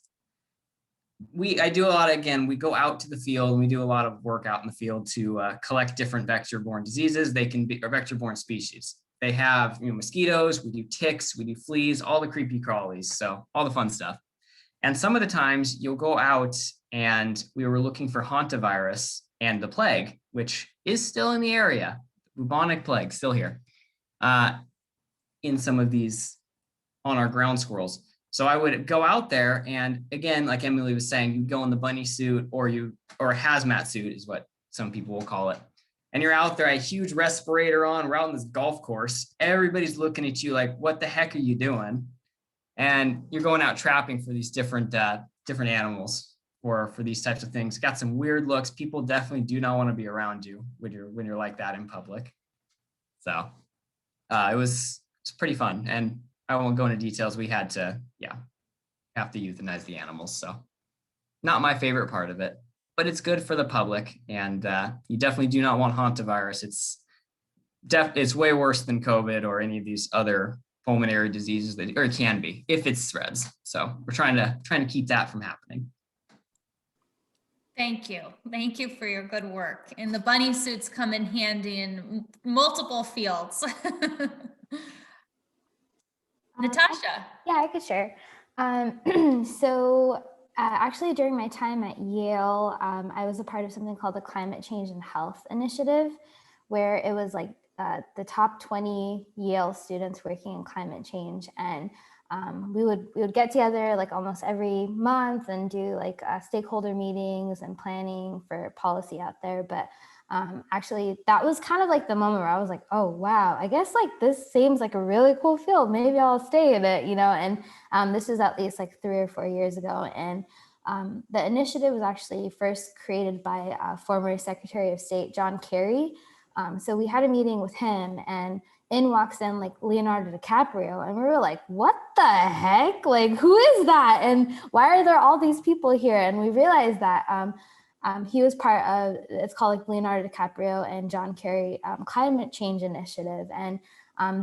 I do a lot of, again, we go out to the field and we do a lot of work out in the field to collect different vector-borne diseases. They can be, or vector-borne species. They have, mosquitoes, we do ticks, we do fleas, all the creepy crawlies. So all the fun stuff. And some of the times you'll go out, and we were looking for hantavirus and the plague, which is still in the area, bubonic plague, still here, in some of these on our ground squirrels. So I would go out there, and again, like Emily was saying, you go in the bunny suit or a hazmat suit is what some people will call it. And you're out there, a huge respirator on, we're out on this golf course. Everybody's looking at you like, what the heck are you doing? And you're going out trapping for these different animals or for these types of things. Got some weird looks. People definitely do not want to be around you when you're like that in public. So it was pretty fun. And I won't go into details. We had to, have to euthanize the animals. So not my favorite part of it, but it's good for the public. And you definitely do not want hantavirus. It's way worse than COVID or any of these other pulmonary diseases or it can be if it spreads. So we're trying to keep that from happening. Thank you. Thank you for your good work. And the bunny suits come in handy in multiple fields. Natasha. Yeah, I could share. Actually, during my time at Yale, I was a part of something called the Climate Change and Health Initiative, where it was like the top 20 Yale students working in climate change. And we would get together like almost every month and do like stakeholder meetings and planning for policy out there. But actually, that was kind of like the moment where I was like, oh, wow, I guess like this seems like a really cool field. Maybe I'll stay in it, and this is at least like 3 or 4 years ago. And the initiative was actually first created by former Secretary of State John Kerry. So we had a meeting with him, and in walks in like Leonardo DiCaprio, and we were like, what the heck? Like, who is that? And why are there all these people here? And we realized that he was part of, it's called like Leonardo DiCaprio and John Kerry Climate Change Initiative. And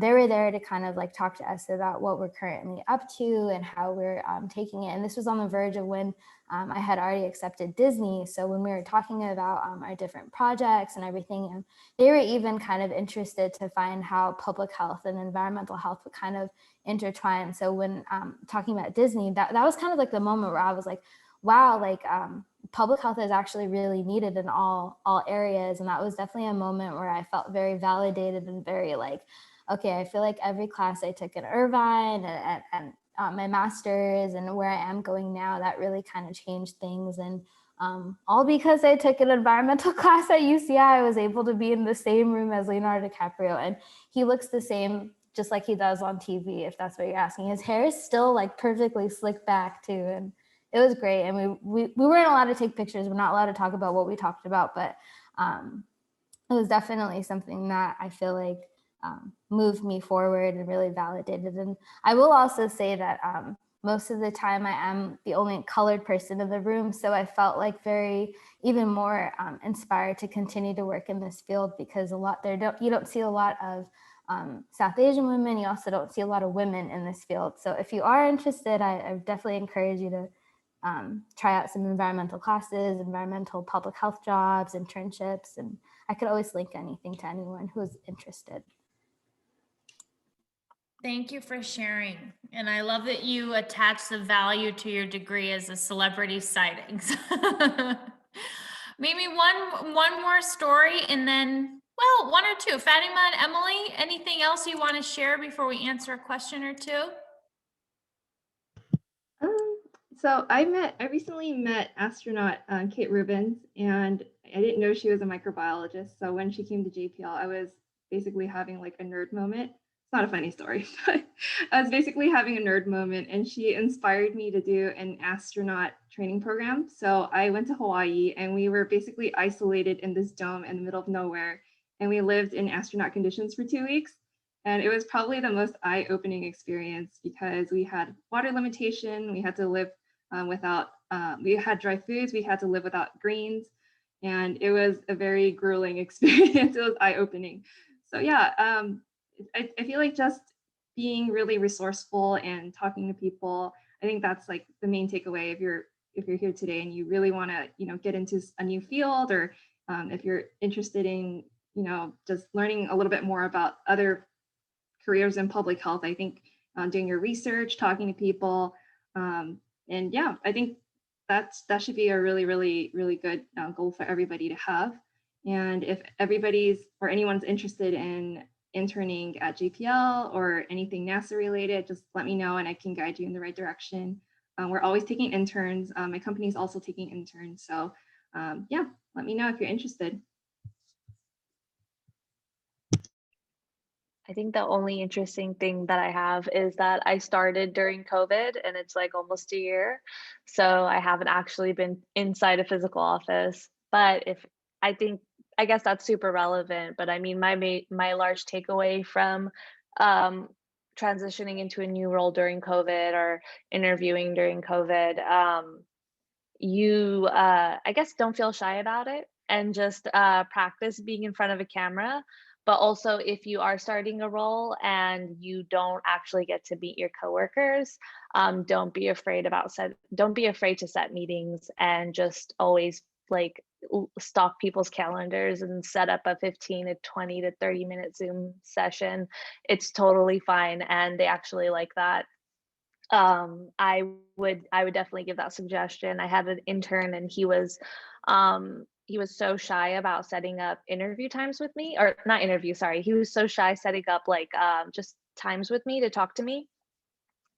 they were there to kind of like talk to us about what we're currently up to and how we're taking it. And this was on the verge of when I had already accepted Disney. So when we were talking about our different projects and everything, they were even kind of interested to find how public health and environmental health would kind of intertwine. So when talking about Disney, that was kind of like the moment where I was like, wow, like public health is actually really needed in all areas. And that was definitely a moment where I felt very validated and very like, okay, I feel like every class I took in Irvine and my master's and where I am going now, that really kind of changed things. And all because I took an environmental class at UCI, I was able to be in the same room as Leonardo DiCaprio. And he looks the same, just like he does on TV, if that's what you're asking. His hair is still like perfectly slicked back too. And it was great. And we weren't allowed to take pictures. We're not allowed to talk about what we talked about, but it was definitely something that I feel like moved me forward and really validated. And I will also say that most of the time I am the only colored person in the room. So I felt like even more inspired to continue to work in this field, because you don't see a lot of South Asian women. You also don't see a lot of women in this field. So if you are interested, I definitely encourage you to try out some environmental classes, environmental public health jobs, internships, and I could always link anything to anyone who's interested. Thank you for sharing. And I love that you attach the value to your degree as a celebrity sightings. Maybe one more story, and then, well, one or two. Fatima and Emily, anything else you want to share before we answer a question or two? So I recently met astronaut Kate Rubins, and I didn't know she was a microbiologist. So when she came to JPL, I was basically having like a nerd moment. It's not a funny story, but I was basically having a nerd moment, and she inspired me to do an astronaut training program. So I went to Hawaii, and we were basically isolated in this dome in the middle of nowhere, and we lived in astronaut conditions for 2 weeks. And it was probably the most eye-opening experience, because we had water limitation, we had to live we had dry foods, we had to live without greens, and it was a very grueling experience. It was eye-opening. So yeah, I feel like just being really resourceful and talking to people, I think that's like the main takeaway if you're here today and you really want to, get into a new field, or if you're interested in, just learning a little bit more about other careers in public health. I think doing your research, talking to people, and yeah, I think that should be a really, really, really good goal for everybody to have. And if anyone's interested in interning at JPL or anything NASA related, just let me know and I can guide you in the right direction. We're always taking interns. My company is also taking interns. So yeah, let me know if you're interested. I think the only interesting thing that I have is that I started during COVID, and it's like almost a year. So I haven't actually been inside a physical office, but I guess that's super relevant. But I mean, my large takeaway from transitioning into a new role during COVID or interviewing during COVID, you I guess don't feel shy about it, and just practice being in front of a camera. But also, if you are starting a role and you don't actually get to meet your coworkers, don't be afraid to set meetings, and just always like stalk people's calendars and set up a 15 to 20 to 30 minute Zoom session. It's totally fine, and they actually like that. I would definitely give that suggestion. I had an intern, and he was so shy about setting up interview times with me, or not interview, sorry. He was so shy setting up like just times with me to talk to me.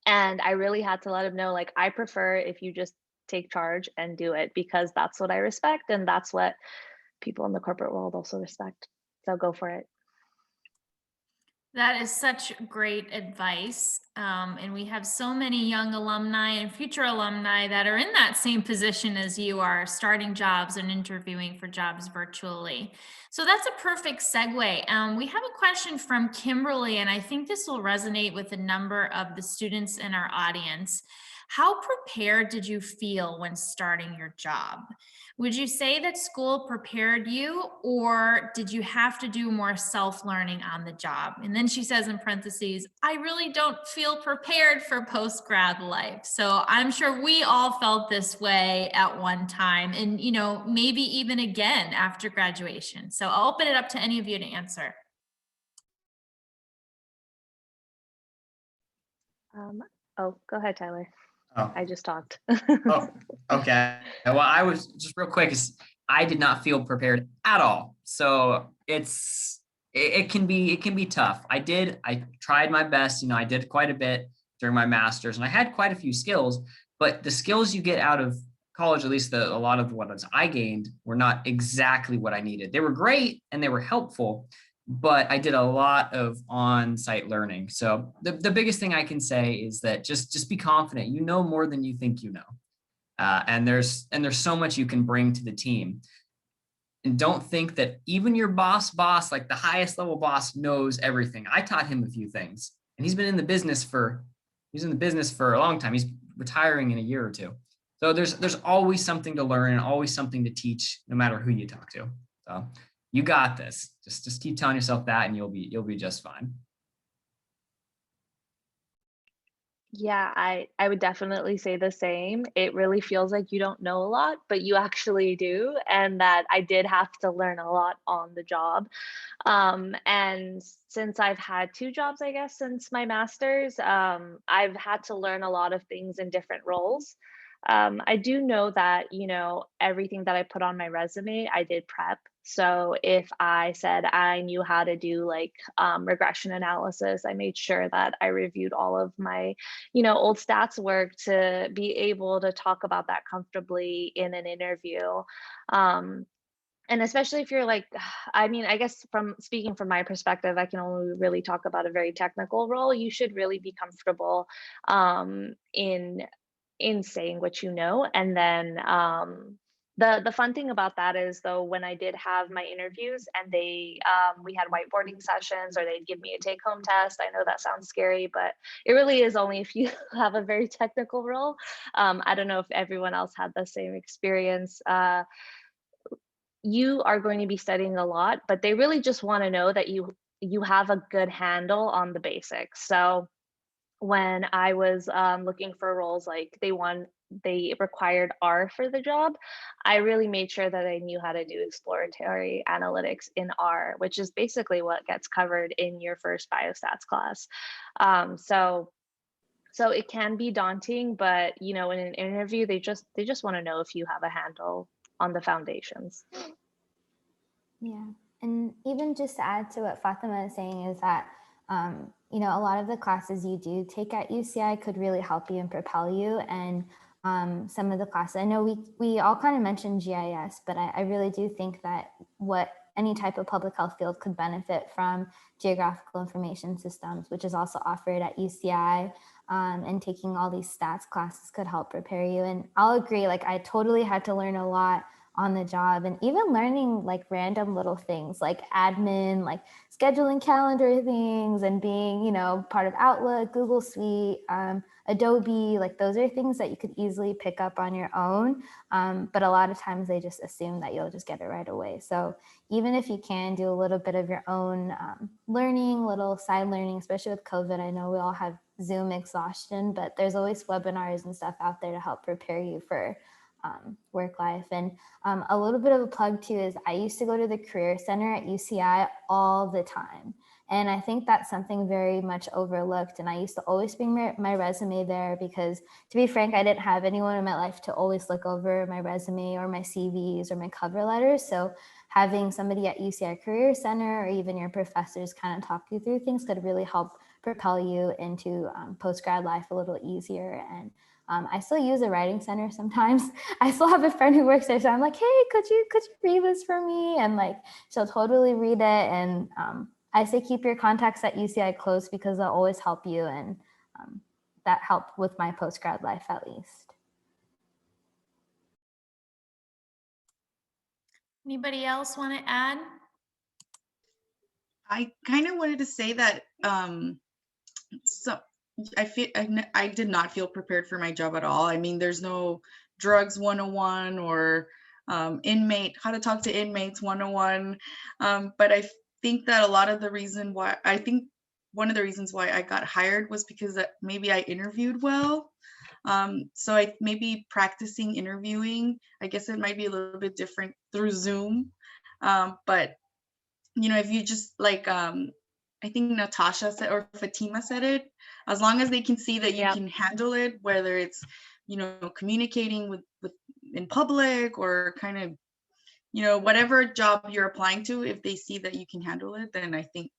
And I really had to let him know, like, I prefer if you just take charge and do it, because that's what I respect, and that's what people in the corporate world also respect. So go for it. That is such great advice. And we have so many young alumni and future alumni that are in that same position as you are, starting jobs and interviewing for jobs virtually. So that's a perfect segue. We have a question from Kimberly, and I think this will resonate with a number of the students in our audience. How prepared did you feel when starting your job? Would you say that school prepared you, or did you have to do more self-learning on the job? And then she says in parentheses, I really don't feel prepared for post-grad life. So I'm sure we all felt this way at one time, and maybe even again after graduation. So I'll open it up to any of you to answer. Go ahead, Tyler. Oh. I just talked. Oh, okay. Well, I was just real quick. I did not feel prepared at all. So it can be tough. I tried my best. I did quite a bit during my master's, and I had quite a few skills. But the skills you get out of college, at least a lot of what I gained, were not exactly what I needed. They were great and they were helpful, but I did a lot of on-site learning. So the biggest thing I can say is that just be confident. You know more than you think you know. And there's so much you can bring to the team. And don't think that even your boss, like the highest level boss, knows everything. I taught him a few things, and he's in the business for a long time. He's retiring in a year or two. So there's always something to learn and always something to teach, no matter who you talk to. So you got this. Just keep telling yourself that, and you'll be just fine. Yeah, I would definitely say the same. It really feels like you don't know a lot, but you actually do, and that I did have to learn a lot on the job. And since I've had two jobs, I guess, since my master's, I've had to learn a lot of things in different roles. I do know that, everything that I put on my resume, I did prep. So if I said I knew how to do like regression analysis, I made sure that I reviewed all of my, old stats work to be able to talk about that comfortably in an interview. Um, and especially if you're like, I mean, I guess from speaking from my perspective, I can only really talk about a very technical role. You should really be comfortable in saying what you know. And then the fun thing about that is, though, when I did have my interviews and we had whiteboarding sessions, or they'd give me a take-home test. I know that sounds scary, but it really is only if you have a very technical role. I don't know if everyone else had the same experience. You are going to be studying a lot, but they really just want to know that you have a good handle on the basics. So when I was looking for roles, like they required R for the job, I really made sure that I knew how to do exploratory analytics in R, which is basically what gets covered in your first biostats class. So it can be daunting, but in an interview, they just want to know if you have a handle on the foundations. Yeah, and even just to add to what Fatima is saying is that, a lot of the classes you do take at UCI could really help you and propel you. And some of the classes, I know we all kind of mentioned GIS, but I really do think that what any type of public health field could benefit from geographical information systems, which is also offered at UCI, and taking all these stats classes could help prepare you. And I'll agree, like I totally had to learn a lot on the job, and even learning like random little things like admin, like scheduling calendar things, and being, part of Outlook, Google Suite, Adobe, like those are things that you could easily pick up on your own. But a lot of times they just assume that you'll just get it right away. So even if you can do a little bit of your own learning, little side learning, especially with COVID, I know we all have Zoom exhaustion, but there's always webinars and stuff out there to help prepare you for work life. And a little bit of a plug too is I used to go to the Career Center at UCI all the time. And I think that's something very much overlooked. And I used to always bring my resume there because, to be frank, I didn't have anyone in my life to always look over my resume or my CVs or my cover letters. So having somebody at UCI Career Center or even your professors kind of talk you through things could really help propel you into post-grad life a little easier. And I still use a writing center sometimes. I still have a friend who works there, so I'm like, hey, could you read this for me? And like, she'll totally read it. And I say keep your contacts at UCI close because they'll always help you, and that helped with my post-grad life at least. Anybody else want to add? I kind of wanted to say that so I did not feel prepared for my job at all. I mean, there's no drugs 101 or how to talk to inmates 101. But I think that one of the reasons why I got hired was because that maybe I interviewed well. So maybe practicing interviewing, I guess it might be a little bit different through Zoom. But if you just like, I think Natasha said, or Fatima said it, as long as they can see that you can handle it, whether it's, communicating with in public or kind of, whatever job you're applying to, if they see that you can handle it, then I think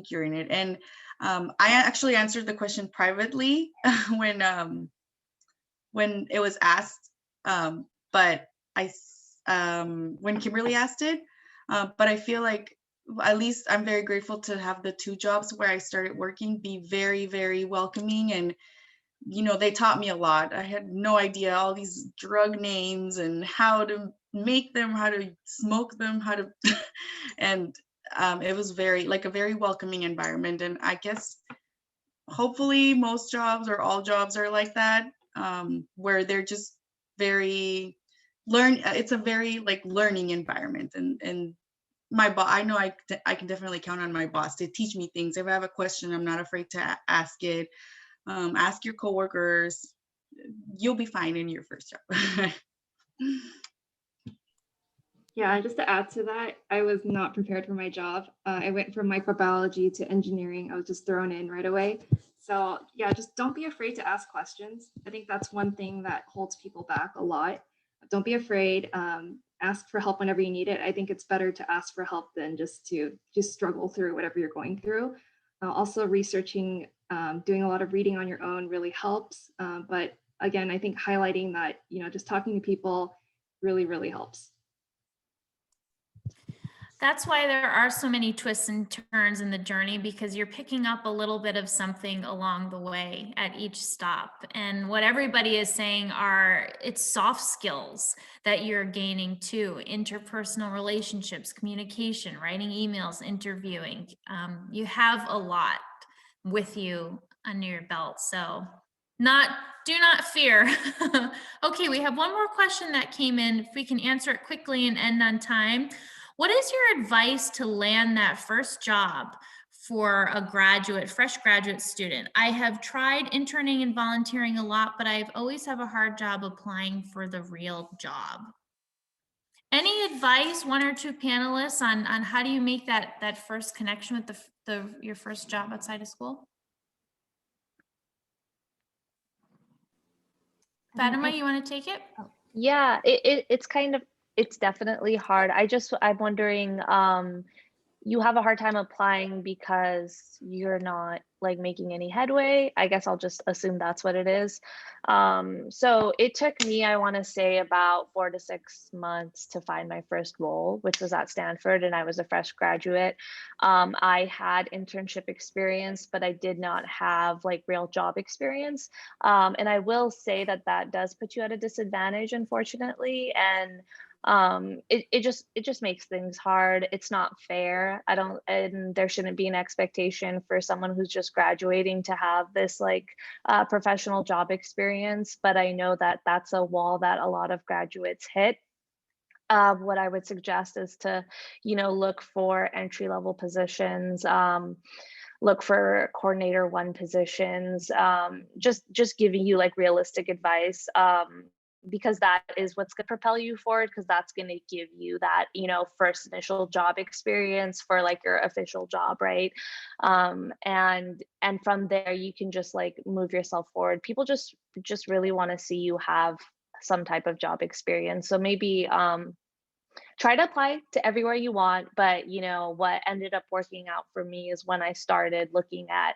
you're in it. And I actually answered the question privately when it was asked, but when Kimberly asked it, but I feel like at least I'm very grateful to have the two jobs where I started working be very, very welcoming and they taught me a lot. I had no idea all these drug names and how to make them, how to smoke them, how to, and it was a very welcoming environment. And I guess hopefully most jobs or all jobs are like that, where they're just very it's a very learning environment. And my boss, I know I can definitely count on my boss to teach me things. If I have a question, I'm not afraid to ask it. Ask your coworkers. You'll be fine in your first job. Yeah, and just to add to that, I was not prepared for my job. I went from microbiology to engineering. I was just thrown in right away. So yeah, just don't be afraid to ask questions. I think that's one thing that holds people back a lot. Don't be afraid. Ask for help whenever you need it. I think it's better to ask for help than just to struggle through whatever you're going through. Also researching, doing a lot of reading on your own really helps. But again, I think highlighting that, just talking to people really, really helps. That's why there are so many twists and turns in the journey, because you're picking up a little bit of something along the way at each stop. And what everybody is saying it's soft skills that you're gaining too: interpersonal relationships, communication, writing emails, interviewing. You have a lot with you under your belt. So do not fear. Okay, we have one more question that came in. If we can answer it quickly and end on time. What is your advice to land that first job for a fresh graduate student? I have tried interning and volunteering a lot, but I've always have a hard job applying for the real job. Any advice, one or two panelists, on how do you make that first connection with your first job outside of school? Fatima, you want to take it? Yeah, it's definitely hard. I'm wondering, you have a hard time applying because you're not making any headway. I guess I'll just assume that's what it is. So it took me, I want to say, about 4 to 6 months to find my first role, which was at Stanford, and I was a fresh graduate. I had internship experience, but I did not have real job experience. And I will say that does put you at a disadvantage, unfortunately. And it just makes things hard. It's not fair. And there shouldn't be an expectation for someone who's just graduating to have this professional job experience. But I know that that's a wall that a lot of graduates hit. What I would suggest is to, look for entry-level positions, look for coordinator 1 positions, just giving you realistic advice. Because that is what's going to propel you forward, because that's going to give you that, first initial job experience for your official job, right? And from there, you can just move yourself forward. People just really want to see you have some type of job experience. So maybe try to apply to everywhere you want, but what ended up working out for me is when I started looking at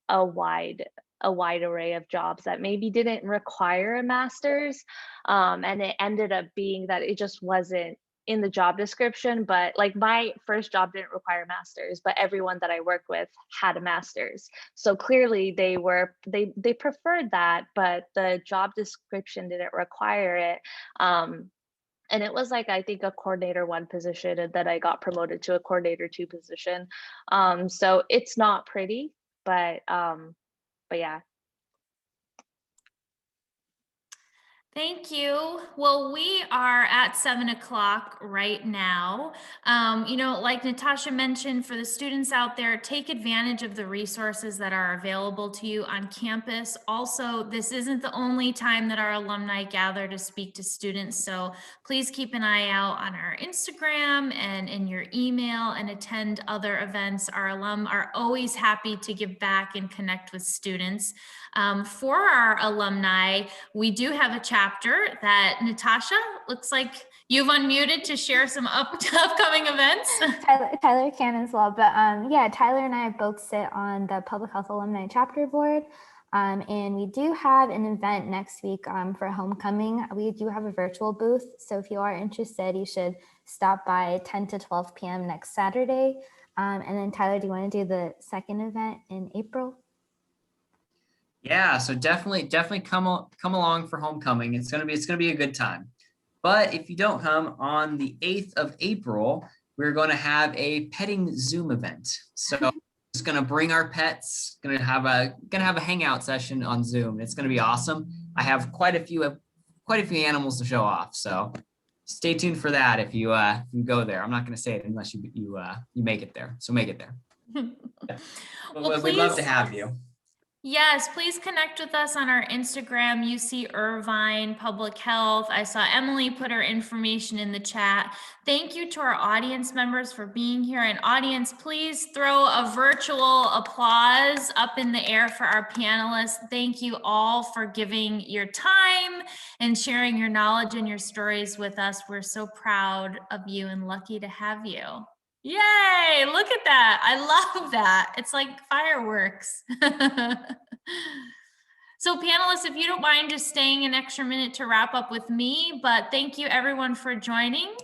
a wide array of jobs that maybe didn't require a master's, and it ended up being that it just wasn't in the job description. But my first job didn't require a master's, but everyone that I worked with had a master's, so clearly they preferred that, but the job description didn't require it. And it was I think a coordinator 1 position, and then I got promoted to a coordinator 2 position. So it's not pretty, but yeah. Thank you. Well, we are at 7 o'clock right now. Like Natasha mentioned, for the students out there, take advantage of the resources that are available to you on campus. Also, this isn't the only time that our alumni gather to speak to students, so please keep an eye out on our Instagram and in your email, and attend other events. Our alum are always happy to give back and connect with students. For our alumni, we do have a chapter that, Natasha, looks like you've unmuted to share some upcoming events. Tyler can as well, but yeah, Tyler and I both sit on the Public Health Alumni Chapter Board, and we do have an event next week for homecoming. We do have a virtual booth, so if you are interested, you should stop by 10 to 12 p.m. next Saturday. And then Tyler, do you want to do the second event in April? Yeah, so definitely come along for homecoming. It's gonna be a good time. But if you don't come on the 8th of April, we're going to have a petting Zoom event. So just going to bring our pets, going to have a hangout session on Zoom. It's going to be awesome. I have quite a few animals to show off. So stay tuned for that if you go there. I'm not going to say it unless you make it there. So make it there. Well, We'd love to please- have you. Yes, please connect with us on our Instagram, UC Irvine Public Health. I saw Emily put her information in the chat. Thank you to our audience members for being here. And audience, please throw a virtual applause up in the air for our panelists. Thank you all for giving your time and sharing your knowledge and your stories with us. We're so proud of you and lucky to have you. Yay, look at that. I love that. It's like fireworks. So panelists, if you don't mind just staying an extra minute to wrap up with me, but thank you everyone for joining.